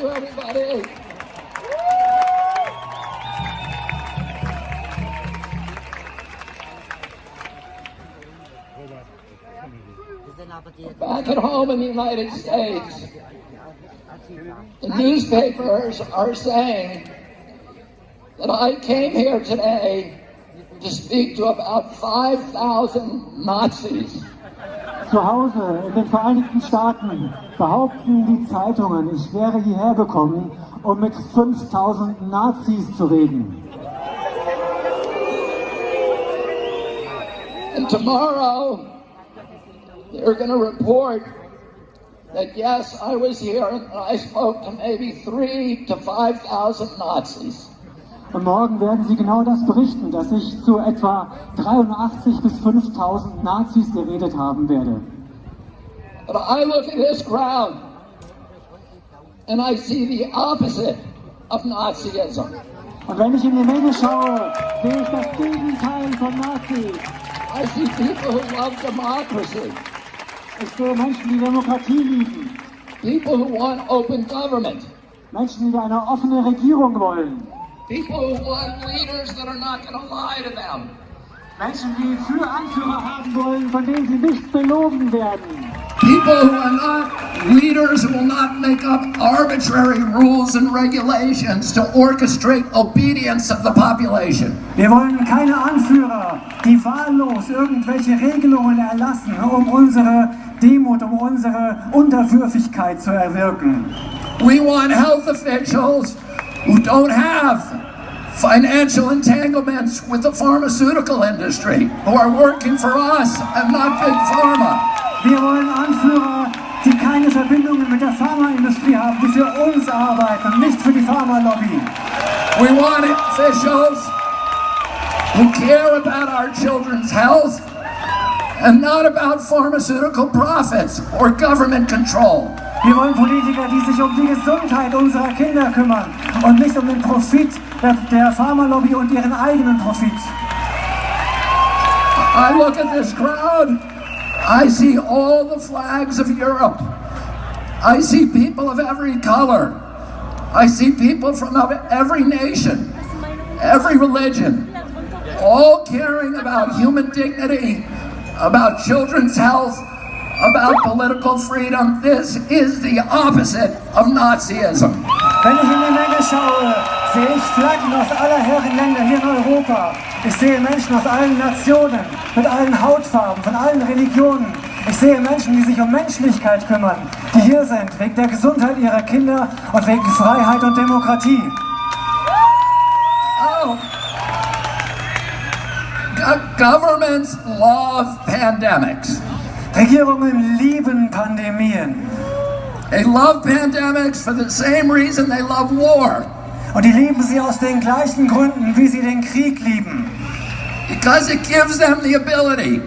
you, everybody. Back at home in the United States, the newspapers are saying that I came here today to speak to about 5,000 Nazis. Zu Hause in den Vereinigten Staaten behaupten die Zeitungen, ich wäre hierher gekommen, um mit 5.000 Nazis zu reden. And tomorrow, they're going to report that yes, I was here and I spoke to maybe 3,000 to 5,000 Nazis. Und morgen werden sie genau das berichten, dass ich zu etwa 83 bis 5.000 Nazis geredet haben werde. But I look at this crowd and I see the opposite of Nazism. Und wenn ich in die Menge schaue, sehe ich das Gegenteil von Nazis. I see people who love democracy. Ich sehe Menschen, die Demokratie lieben. People who want open government. Menschen, die eine offene Regierung wollen. People who want leaders that are not going to lie to them. Menschen, die Anführer haben wollen, von denen sie nicht belogen werden. People who are not leaders who will not make up arbitrary rules and regulations to orchestrate obedience of the population. Wir wollen keine Anführer, die wahllos irgendwelche Regelungen erlassen, um unsere Demut, um unsere Unterwürfigkeit zu erwirken. We want health officials who don't have financial entanglements with the pharmaceutical industry, who are working for us and not Big Pharma. Wir wollen Anführer, die keine Verbindungen mit der Pharmaindustrie haben, die für uns arbeiten, nicht für die Pharmalobby. We want officials who care about our children's health and not about pharmaceutical profits or government control. Wir wollen Politiker, die sich um die Gesundheit unserer Kinder kümmern und nicht um den Profit der Pharmalobby und ihren eigenen Profit. I look at this crowd, I see all the flags of Europe. I see people of every color. I see people from every nation, every religion, all caring about human dignity, about children's health, about political freedom. This is the opposite of Nazism. Wenn ich in die Menge schaue, sehe ich Flaggen aus aller Herren Länder hier in Europa. Ich sehe Menschen aus allen Nationen, mit allen Hautfarben, von allen Religionen. Ich sehe Menschen, die sich um Menschlichkeit kümmern, die hier sind wegen der Gesundheit ihrer Kinder und wegen Freiheit und Demokratie. Oh. Governments love pandemics. Regierungen lieben Pandemien. They love pandemics for the same reason they love war. Und die lieben sie aus den gleichen Gründen, wie sie den Krieg lieben. Because it gives them the ability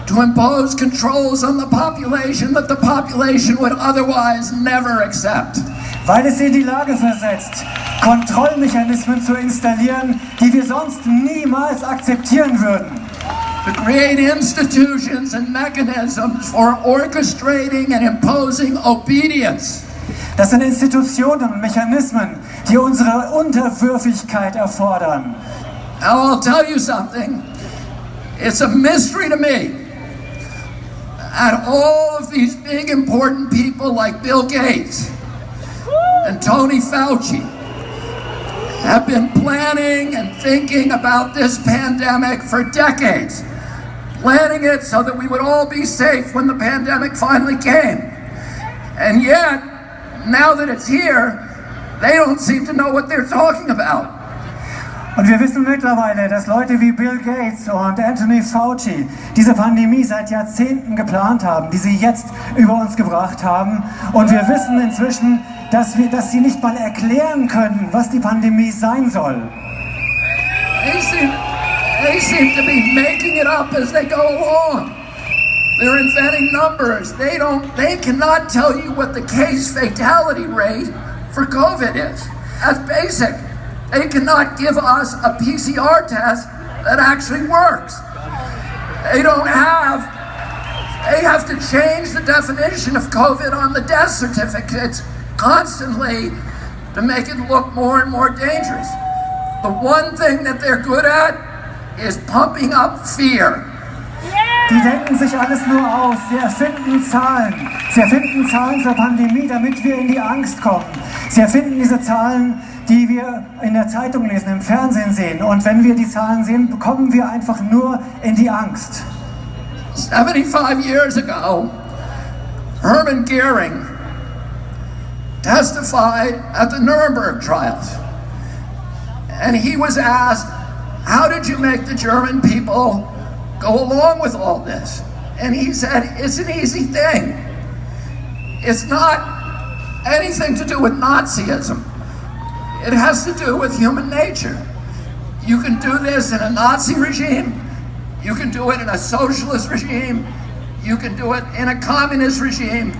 to impose controls on the population that the population would otherwise never accept. Weil es sie in die Lage versetzt, Kontrollmechanismen zu installieren, die wir sonst niemals akzeptieren würden. To create institutions and mechanisms for orchestrating and imposing obedience. Das sind Institutionen und Mechanismen, die unsere Unterwürfigkeit erfordern. Now I'll tell you something. It's a mystery to me. And all of these big important people like Bill Gates and Tony Fauci have been planning and thinking about this pandemic for decades. Planning it so that we would all be safe when the pandemic finally came. And yet, now that it's here, they don't seem to know what they're talking about. Und wir wissen mittlerweile, dass Leute wie Bill Gates und Anthony Fauci diese Pandemie seit Jahrzehnten geplant haben, die sie jetzt über uns gebracht haben. Und wir wissen inzwischen, dass sie nicht mal erklären können, was die Pandemie sein soll. They seem to be making it up as they go along. They're inventing numbers. They cannot tell you what the case fatality rate for COVID is. That's basic. They cannot give us a PCR test that actually works. They have to change the definition of COVID on the death certificates constantly to make it look more and more dangerous. The one thing that they're good at is pumping up fear. Die denken sich alles nur aus. Sie erfinden Zahlen. Sie erfinden Zahlen zur Pandemie, damit wir in die Angst kommen. Sie erfinden diese Zahlen, die wir in der Zeitung lesen, im Fernsehen sehen. Und wenn wir die Zahlen sehen, kommen wir einfach nur in die Angst. 75 years ago, Hermann Goering testified at the Nuremberg trials. And he was asked, how did you make the German people go along with all this? And he said, it's an easy thing. It's not anything to do with Nazism. It has to do with human nature. You can do this in a Nazi regime. You can do it in a socialist regime. You can do it in a communist regime.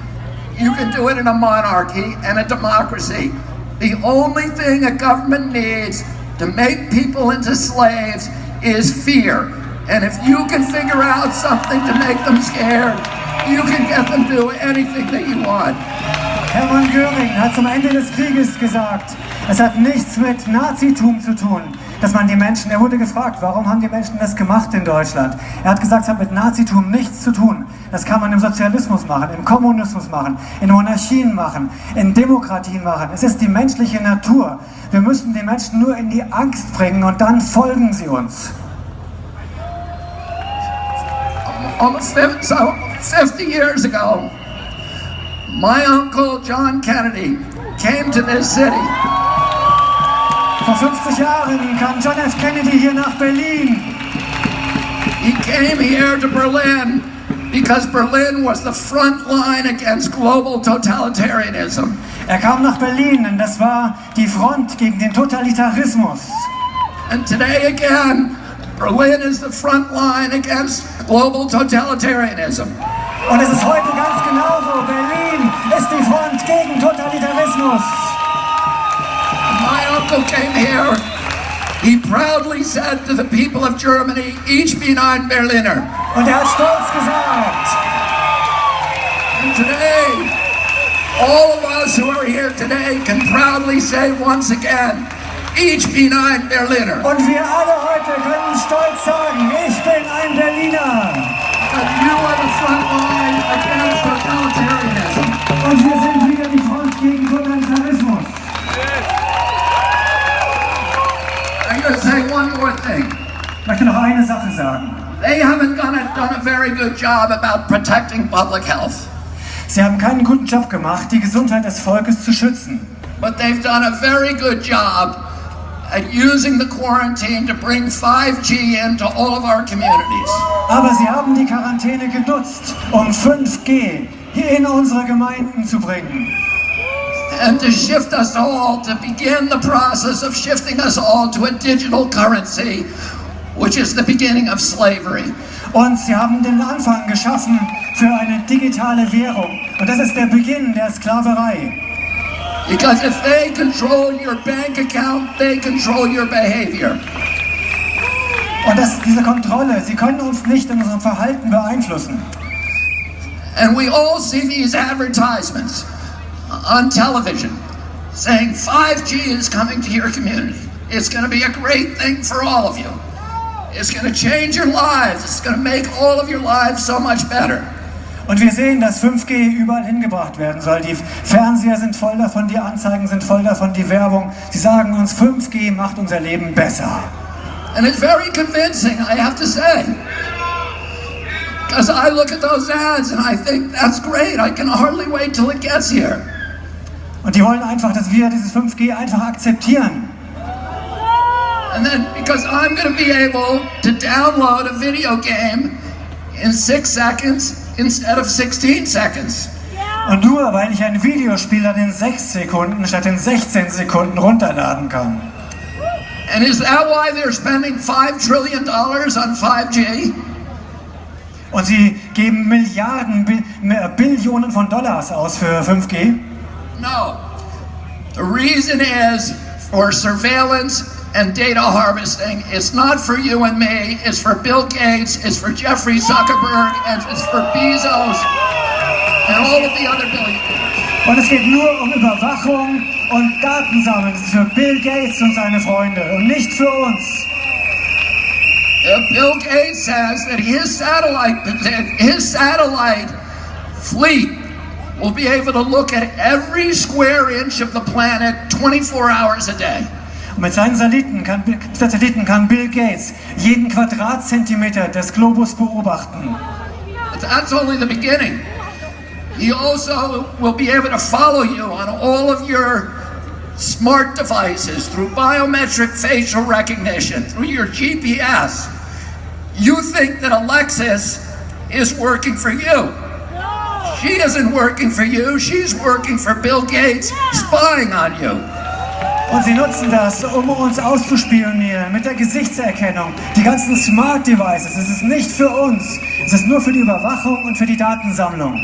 You can do it in a monarchy and a democracy. The only thing a government needs to make people into slaves is fear. And if you can figure out something to make them scared, you can get them to do anything that you want. Hermann Göring hat zum Ende des Krieges gesagt, es hat nichts mit Nazitum zu tun, dass man die Menschen, er wurde gefragt, warum haben die Menschen das gemacht in Deutschland? Er hat gesagt, es hat mit Nazitum nichts zu tun. Das kann man im Sozialismus machen, im Kommunismus machen, in Monarchien machen, in Demokratien machen. Es ist die menschliche Natur. Wir müssen die Menschen nur in die Angst bringen und dann folgen sie uns. Almost 50 years ago, my uncle John Kennedy came to this city. Vor 50 Jahren kam John F. Kennedy hier nach Berlin. He came here to Berlin because Berlin was the front line against global totalitarianism. Er kam nach Berlin, denn das war die Front gegen den Totalitarismus. And today again, Berlin is the front line against global totalitarianism. Und es ist heute ganz genauso. Berlin ist die Front gegen Totalitarismus. My uncle came here. He proudly said to the people of Germany, "Ich bin ein Berliner." Und er hat stolz gesagt. And today, all of us who are here today can proudly say once again, "Ich bin ein Berliner." Und wir alle heute können stolz sagen, ich bin ein Berliner. And you are the front line against totalitarianism. Und wir sind wieder die Front gegen Totalitarismus. I'm going to say one more thing. Ich möchte noch eine Sache sagen. They haven't done a very good job about protecting public health. Sie haben keinen guten Job gemacht, die Gesundheit des Volkes zu schützen. But they've done a very good job at using the quarantine to bring 5G into all of our communities. Aber sie haben die Quarantäne genutzt, um 5G hier in unsere Gemeinden zu bringen. And to shift us all, to begin the process of shifting us all to a digital currency, which is the beginning of slavery. Und sie haben den Anfang geschaffen für eine digitale Währung. Und das ist der Beginn der Sklaverei. Because if they control your bank account, they control your behavior. Und diese Kontrolle, sie können uns nicht in unserem Verhalten beeinflussen. And we all see these advertisements on television saying 5G is coming to your community. It's going to be a great thing for all of you. It's going to change your lives. It's going to make all of your lives so much better. Und wir sehen, dass 5G überall hingebracht werden soll. Die Fernseher sind voll davon, die Anzeigen sind voll davon, die Werbung. Sie sagen uns, 5G macht unser Leben besser. And it's very convincing, I have to say. Because I look at those ads and I think, that's great, I can hardly wait till it gets here. Und die wollen einfach, dass wir dieses 5G einfach akzeptieren. And then, because I'm going to be able to download a video game in 6 seconds instead of 16 seconds. Und nur weil ich ein Videospiel dann in 6 Sekunden statt in 16 Sekunden runterladen kann. And is that why they're spending $5 trillion on 5G? Und sie geben Milliarden, Billionen von Dollars aus für 5G? No. The reason is for surveillance and data harvesting. It's not for you and me, it's for Bill Gates, it's for Jeffrey Zuckerberg, and it's for Bezos and all of the other billionaires. Und es geht nur um Überwachung und Datensammeln. Das ist für Bill Gates und seine Freunde und nicht für uns. Bill Gates says that his satellite fleet will be able to look at every square inch of the planet 24 hours a day. Und mit seinen Satelliten kann Bill Gates jeden Quadratzentimeter des Globus beobachten. But that's only the beginning. He also will be able to follow you on all of your smart devices through biometric facial recognition, through your GPS. You think that Alexis is working for you. She isn't working for you, she's working for Bill Gates, spying on you. Und sie nutzen das, um uns auszuspionieren mit der Gesichtserkennung. Die ganzen Smart Devices, es ist nicht für uns, es ist nur für die Überwachung und für die Datensammlung.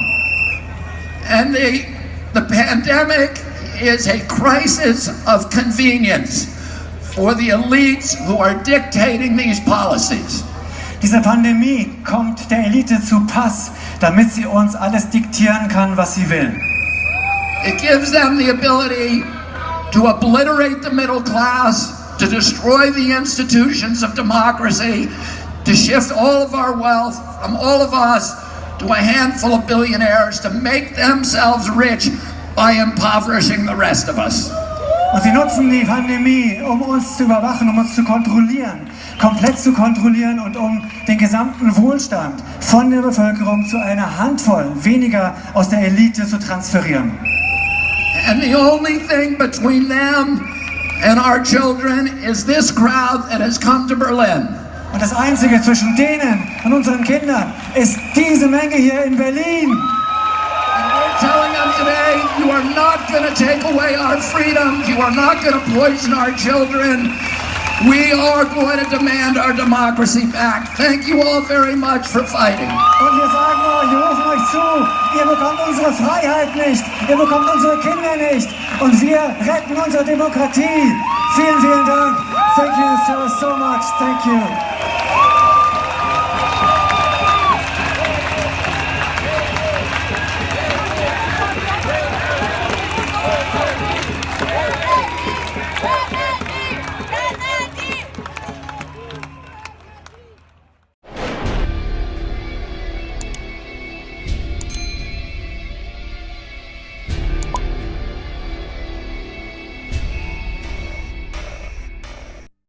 And the pandemic is a crisis of convenience for the elites who are dictating these policies. Diese Pandemie kommt der Elite zu Pass, damit sie uns alles diktieren kann, was sie will. It gives them the ability to obliterate the middle class, to destroy the institutions of democracy, to shift all of our wealth from all of us to a handful of billionaires, to make themselves rich by impoverishing the rest of us. Und sie nutzen die Pandemie, um uns zu überwachen, um uns zu kontrollieren, komplett zu kontrollieren und um den gesamten Wohlstand von der Bevölkerung zu einer Handvoll weniger aus der Elite zu transferieren. And the only thing between them and our children is this crowd that has come to Berlin. Und das Einzige zwischen denen und unseren Kindern ist diese Menge hier in Berlin. Telling them today, you are not going to take away our freedom. You are not going to poison our children. We are going to demand our democracy back. Thank you all very much for fighting. Und wir sagen euch, wir rufen euch zu, ihr bekommt unsere Freiheit nicht, ihr bekommt unsere Kinder nicht und wir retten unsere Demokratie. Vielen, vielen Dank. Thank you so much. Thank you.